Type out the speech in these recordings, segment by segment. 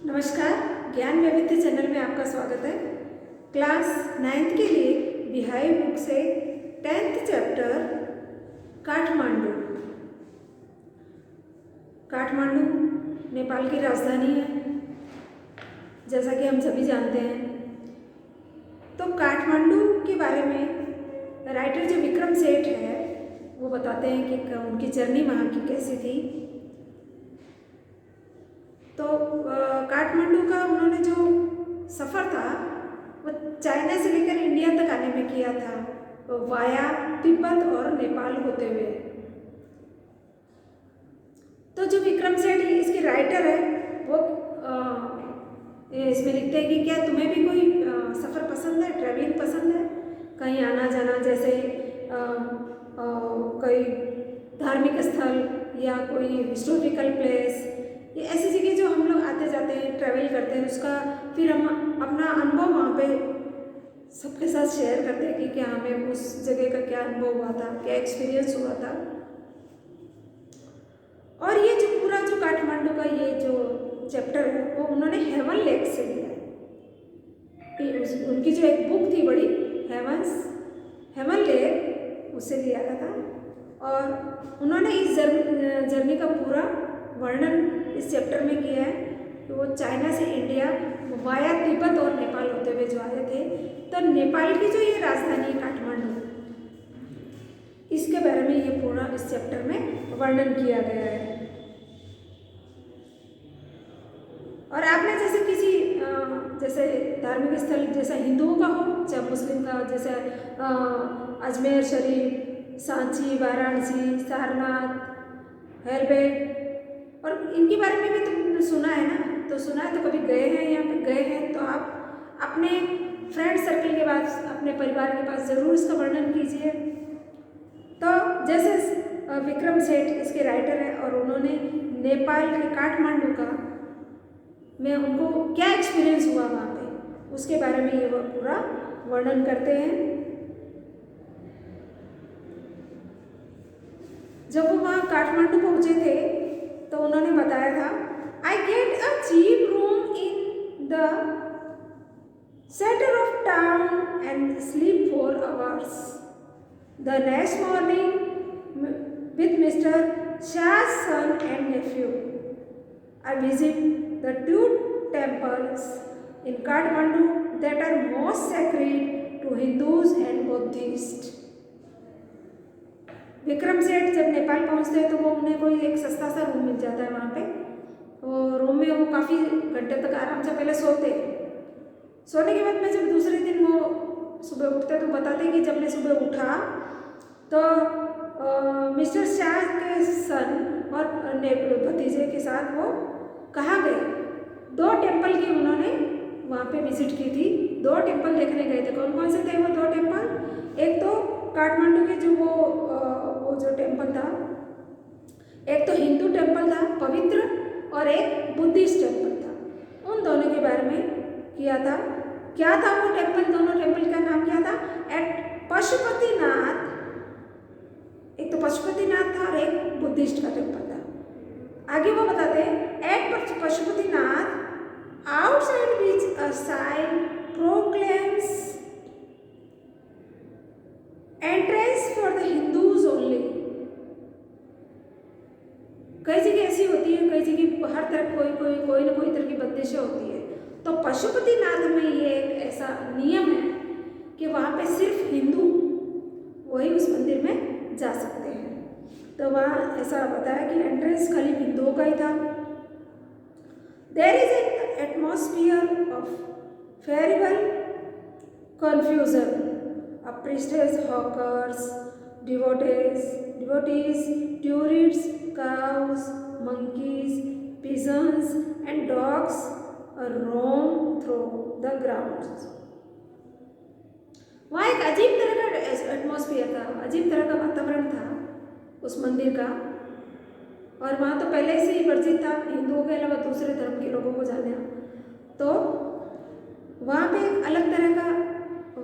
नमस्कार, ज्ञान वैविध्य चैनल में आपका स्वागत है। क्लास 9th के लिए बिहाइव बुक से 10th चैप्टर काठमांडू। काठमांडू नेपाल की राजधानी है, जैसा कि हम सभी जानते हैं। तो काठमांडू के बारे में राइटर जो विक्रम सेठ है वो बताते हैं कि उनकी जर्नी वहाँ की कैसी थी। तो काठमांडू का उन्होंने जो सफ़र था वो चाइना से लेकर इंडिया तक आने में किया था, वाया तिब्बत और नेपाल होते हुए। तो जो विक्रम सेठ इसके राइटर है वो इसमें लिखते हैं कि क्या तुम्हें भी कोई सफ़र पसंद है, ट्रैवलिंग पसंद है, कहीं आना जाना, जैसे कोई धार्मिक स्थल या कोई हिस्टोरिकल प्लेस, ये ऐसी जगह जो हम लोग आते जाते हैं, ट्रैवल करते हैं, उसका फिर हम अपना अनुभव वहाँ पे सबके साथ शेयर करते हैं कि क्या हमें उस जगह का क्या अनुभव हुआ था, क्या एक्सपीरियंस हुआ था। और ये जो पूरा जो काठमांडू का ये जो चैप्टर है वो उन्होंने हेवन लेक से लिया है। उनकी जो एक बुक थी बड़ी, हेवन लेक, उससे लिया गया था। और उन्होंने इस जर्नी का पूरा वर्णन इस चैप्टर में किया है कि वो चाइना से इंडिया वाया तिब्बत और नेपाल होते हुए जो आए थे। तो नेपाल की जो ये राजधानी है काठमांडू, इसके बारे में ये पूरा इस चैप्टर में वर्णन किया गया है। और आपने जैसे किसी जैसे धार्मिक स्थल जैसा हिंदुओं का हो चाहे मुस्लिम का, जैसे अजमेर शरीफ, सांची, वाराणसी, सारनाथ, हेलबेट, और इनके बारे में भी तुमने सुना है ना। तो सुना है तो कभी गए हैं, यहाँ पे गए हैं तो आप अपने फ्रेंड सर्कल के पास, अपने परिवार के पास ज़रूर इसका वर्णन कीजिए। तो जैसे विक्रम सेठ इसके राइटर हैं और उन्होंने नेपाल के काठमांडू का में उनको क्या एक्सपीरियंस हुआ वहाँ पे, उसके बारे में ये वो पूरा वर्णन करते हैं। जब वो वहाँ काठमांडू पहुँचे थे तो उन्होंने बताया था, I get a cheap room in the centre of town and sleep for hours. The next morning with mister Shah's son and nephew, I visit the two temples in Kathmandu that are most sacred to Hindus and Buddhists. Vikram Seth जब नेपाल पहुंचते हैं तो वो उन्हें कोई एक सस्ता सा रूम मिल जाता है वहाँ पे। तो रूम में वो काफ़ी घंटे तक आराम से पहले सोते हैं। सोने के बाद में जब दूसरे दिन वो सुबह उठते तो बताते हैं कि जब मैं सुबह उठा तो मिस्टर शाह के सन और भतीजे के साथ वो कहाँ गए, 2 टेम्पल की उन्होंने वहाँ पे विजिट की थी। 2 टेम्पल देखने गए थे। कौन कौन से थे वो 2 टेम्पल? एक तो काठमांडू के जो वो जो टेम्पल था, एक तो हिंदू टेम्पल था पवित्र और एक बुद्धिस्ट टेम्पल था। उन दोनों के बारे में किया था। क्या था वो टेम्पल? दोनों टेम्पल का नाम क्या था? एट पशुपतिनाथ, एक तो पशुपतिनाथ था और एक बुद्धिस्ट का टेम्पल था। आगे वो बताते हैं, at Pashupatinath outside which a sign proclaims entrance for the Hindus only. कई जगह ऐसी होती है, कई जगह हर तरफ कोई ना कोई तरह की बंदिशें होती है। तो पशुपतिनाथ में ये एक ऐसा नियम है कि वहाँ पे सिर्फ हिंदू वही उस मंदिर में जा सकते हैं। तो वहाँ ऐसा बताया कि एंट्रेंस खाली हिंदुओं का ही था। There is an atmosphere of favourable confusion, a priestess, hawkers, devotees, tourists, cows, monkeys, pigeons and dogs roam through the grounds. वहाँ एक अजीब तरह का एटमॉस्फियर था, अजीब तरह का वातावरण था उस मंदिर का। और वहाँ तो पहले से ही वर्जित था हिंदुओं के अलावा दूसरे धर्म के लोगों को जाना। तो वहाँ पे एक अलग तरह का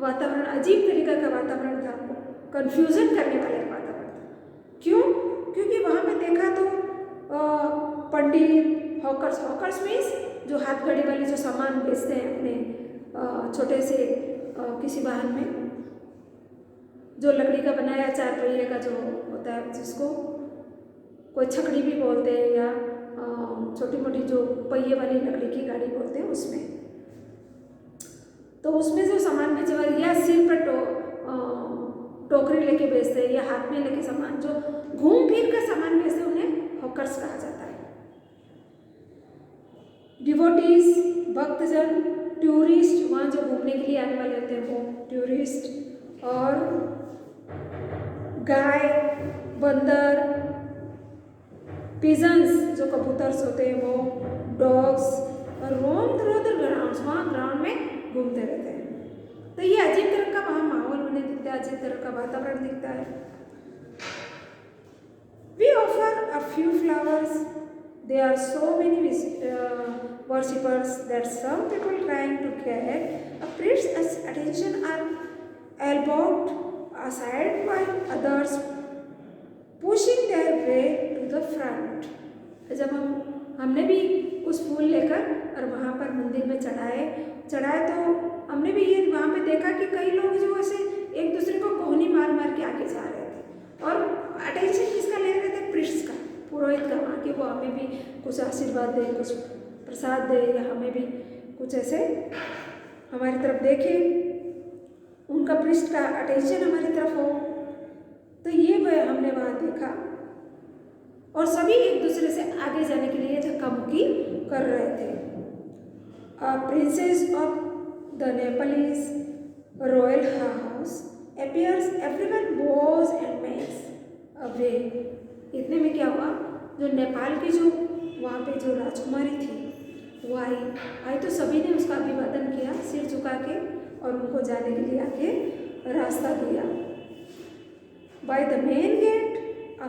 वातावरण, अजीब तरीका का वातावरण था, कन्फ्यूज़न करने वाला एक वातावरण था। क्यों? क्योंकि वहाँ पे देखा तो पंडित, हॉकर्स, हॉकर्स मीन्स जो हाथ घड़ी वाले जो सामान बेचते हैं अपने छोटे से किसी वाहन में, जो लकड़ी का बनाया 4 पहिए का जो होता है, जिसको कोई छकड़ी भी बोलते हैं या छोटी मोटी जो पहिए वाली लकड़ी की गाड़ी बोलते हैं उसमें। तो उसमें जो सामान बेचे वाले या सिर पर टोकरी लेके बेचते हैं या हाथ में लेके सामान जो घूम फिर कर सामान बेचते हैं, उन्हें हॉकर्स कहा जाता है। डिवोटीज, भक्तजन, टूरिस्ट, वहाँ जो घूमने के लिए आने वाले होते हैं वो टूरिस्ट, और गाय, बंदर, पिजन्स जो कबूतर होते हैं वो, डॉग्स, और रोम थ्रू द ग्राउंड्स, वहाँ ग्राउंड में घूमते रहते हैं। तो ये अजीब तरह का वहाँ माहौल उन्हें दिखता है, अजीब तरह का वातावरण दिखता है। We offer a few flowers, there are so many worshippers that some people trying to get a priest's attention are elbowed aside while others pushing their way to the front. जब हमने भी कुछ फूल लेकर और वहाँ पर मंदिर में चढ़ाए तो हमने भी ये वहाँ पे देखा कि कई लोग जो ऐसे एक दूसरे को कोहनी मार मार के आगे जा रहे थे और अटेंशन किसका ले रहे थे, प्रीस्ट का, पुरोहित का, वहाँ के वो हमें भी कुछ आशीर्वाद दे, कुछ प्रसाद दे, या हमें भी कुछ ऐसे हमारी तरफ देखे, उनका प्रीस्ट का अटेंशन हमारी तरफ हो। तो ये वह हमने वहाँ देखा और सभी एक दूसरे से आगे जाने के लिए धक्का मुक्की कर रहे थे। Princess of the Nepalese royal house appears, everyone bows and makes a way. इतने में क्या हुआ, जो नेपाल की जो वहाँ पे जो राजकुमारी थी वो आई तो सभी ने उसका अभिवादन किया सिर झुका के और उनको जाने के लिए आगे रास्ता दिया। By the main gate, a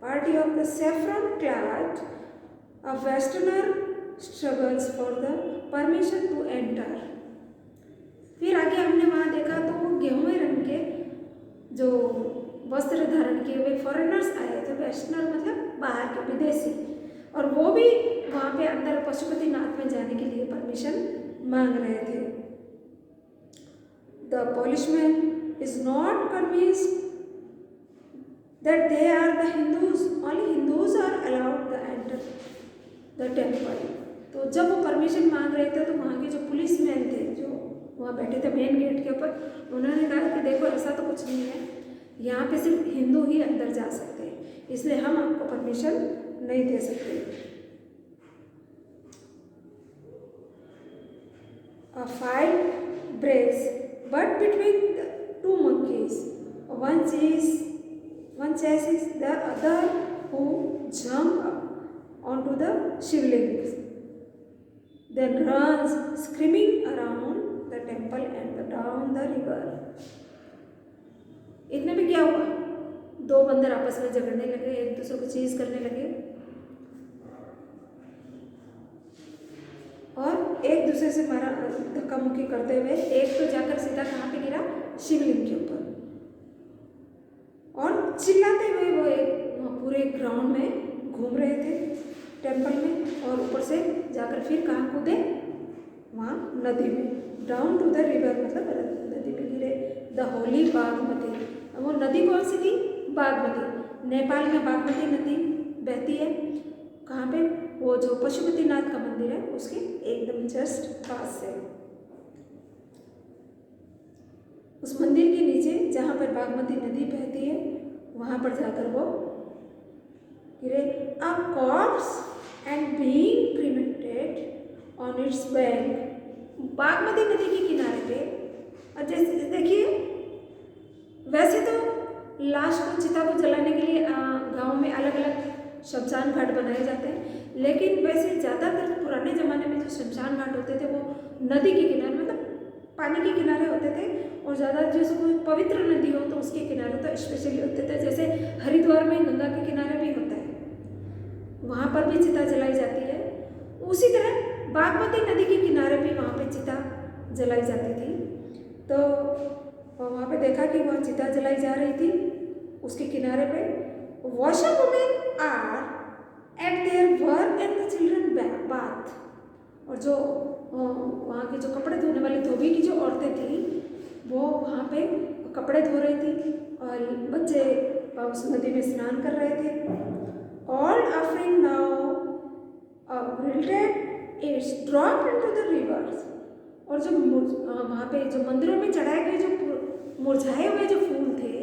party of the saffron clad, a westerner struggles for the permission to enter. फिर आगे हमने वहाँ देखा तो वो गेहूं रंग के जो वस्त्र धारण किए हुए फॉरेनर्स आए थे, वेस्टर्नर मतलब बाहर के विदेशी, और वो भी वहाँ पे अंदर पशुपतिनाथ में जाने के लिए परमिशन मांग रहे थे। The policeman is not convinced that they are the Hindus, only Hindus are allowed to enter the temple. तो जब वो परमिशन मांग रहे थे तो वहाँ के जो पुलिसमैन थे जो वहाँ बैठे थे मेन गेट के ऊपर, उन्होंने कहा कि देखो ऐसा तो कुछ नहीं है, यहाँ पे सिर्फ हिंदू ही अंदर जा सकते हैं, इसलिए हम आपको परमिशन नहीं दे सकते। A fight breaks, but between the two monkeys, one chases the other, who jump up onto the shivlings, then runs screaming around the temple and down the river. इतने में क्या हुआ, दो बंदर आपस में झगड़ने लगे, एक दूसरे को चीज करने लगे और एक दूसरे से मारा धक्का मुक्की करते हुए एक तो जाकर सीधा कहाँ पे गिरा, शिवलिंग के ऊपर, और चिल्लाते हुए वो एक पूरे ग्राउंड में घूम रहे थे टेम्पल में, और ऊपर से जाकर फिर कहाँ कूदे, वहाँ नदी में, डाउन टू द रिवर मतलब नदी में गिरे। द होली बागमती, वो नदी कौन सी थी, बागमती। नेपाल में बागमती नदी बहती है, कहाँ पे, वो जो पशुपतिनाथ का मंदिर है उसके एकदम जस्ट पास से, उस मंदिर के नीचे जहाँ पर बागमती नदी बहती है वहाँ पर जाकर वो गिरे। A corpse and being cremated on its bank, Bagmati नदी के किनारे पे। और जैसे देखिए, वैसे तो लाश को, चिता को जलाने के लिए गांव में अलग अलग शमशान घाट बनाए जाते हैं, लेकिन वैसे ज़्यादातर पुराने ज़माने में जो शमशान घाट होते थे वो नदी के किनारे मतलब पानी के किनारे होते थे, और ज़्यादा जैसे कोई पवित्र नदी हो तो उसके किनारे तो स्पेशली होते थे। जैसे हरिद्वार में गंगा के किनारे भी होता है, वहाँ पर भी चिता जलाई जाती है। उसी तरह बागमती नदी के किनारे भी वहाँ पे चिता जलाई जाती थी। तो वहाँ पे देखा कि वह चिता जलाई जा रही थी उसके किनारे पे। washerwomen are at their work children bath, और जो वहाँ के जो कपड़े धोने वाली धोबी की जो औरतें थी वो वहाँ पे कपड़े धो रही थी और बच्चे उस नदी में स्नान कर रहे थे। All offering now wilted is dropped into the rivers, और जो वहाँ पे जो मंदिरों में चढ़ाए गए जो मुरझाए हुए जो फूल थे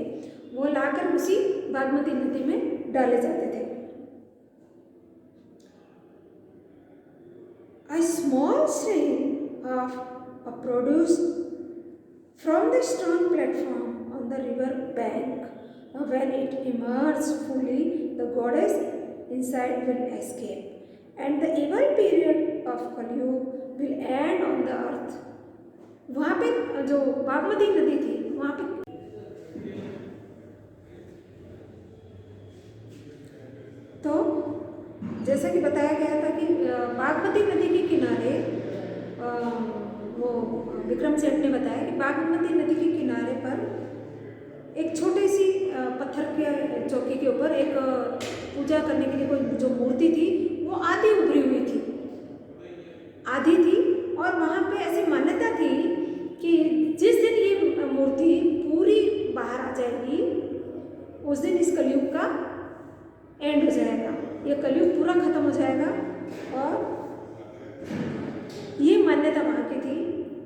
वो लाकर उसी बागमती नदी में डाले जाते थे। A small stream of produce from the stone platform on the river bank. When it emerges fully, the goddess inside will escape, and the evil period of Kali Yuga will end on the earth. वहाँ पे जो बागमती नदी थी वहाँ पे तो जैसा कि बताया गया था कि बागमती नदी के किनारे वो विक्रम सेठ ने बताया कि बागमती नदी के किनारे पर एक छोटी सी पत्थर के चौकी के ऊपर एक पूजा करने के लिए कोई जो मूर्ति थी वो आधी उभरी हुई थी, आधी थी। और वहाँ पे ऐसी मान्यता थी कि जिस दिन ये मूर्ति पूरी बाहर आ जाएगी उस दिन इस कलयुग का एंड हो जाएगा, ये कलयुग पूरा खत्म हो जाएगा। और ये मान्यता वहाँ की थी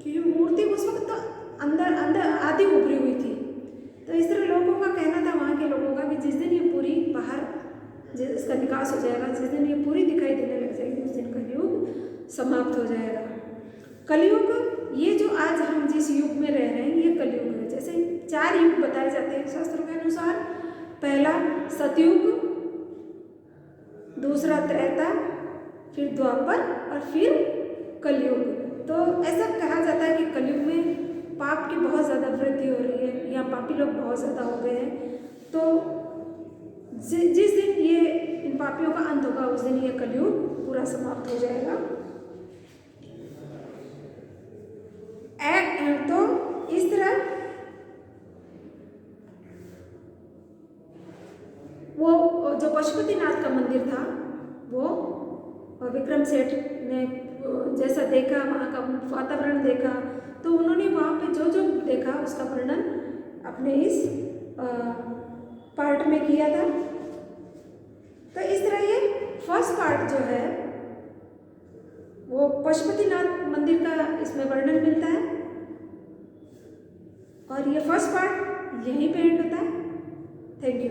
कि मूर्ति उस वक्त तो अंदर अंदर आधी उभरी हुई थी। तो इस तरह लोगों का कहना था, वहाँ के लोगों का, कि जिस दिन ये पूरी बाहर इसका निकास हो जाएगा, जिस दिन ये पूरी दिखाई देने लग जाएगी उस दिन कलयुग समाप्त हो जाएगा। कलयुग ये जो आज हम जिस युग में रह रहे हैं ये कलयुग है। जैसे 4 युग बताए जाते हैं शास्त्रों के अनुसार, पहला सतयुग, दूसरा त्रेता, फिर द्वापर और फिर कलयुग। तो ऐसा कहा जाता है कि कलयुग में पाप की बहुत ज़्यादा वृद्धि हो रही है या पापी लोग बहुत ज़्यादा हो गए हैं। तो जिस दिन ये इन पापियों का अंत होगा उस दिन ये कलयुग पूरा समाप्त हो जाएगा। तो इस तरह वो जो पशुपतिनाथ का मंदिर था वो विक्रम सेठ ने जैसा देखा, वहाँ का वातावरण देखा, तो उन्होंने वहाँ पे जो जो देखा उसका वर्णन अपने इस पार्ट में किया था। तो इस तरह ये फर्स्ट पार्ट जो है वो पशुपतिनाथ मंदिर का इसमें वर्णन मिलता है और ये फर्स्ट पार्ट यहीं पे एंड होता है। Thank you.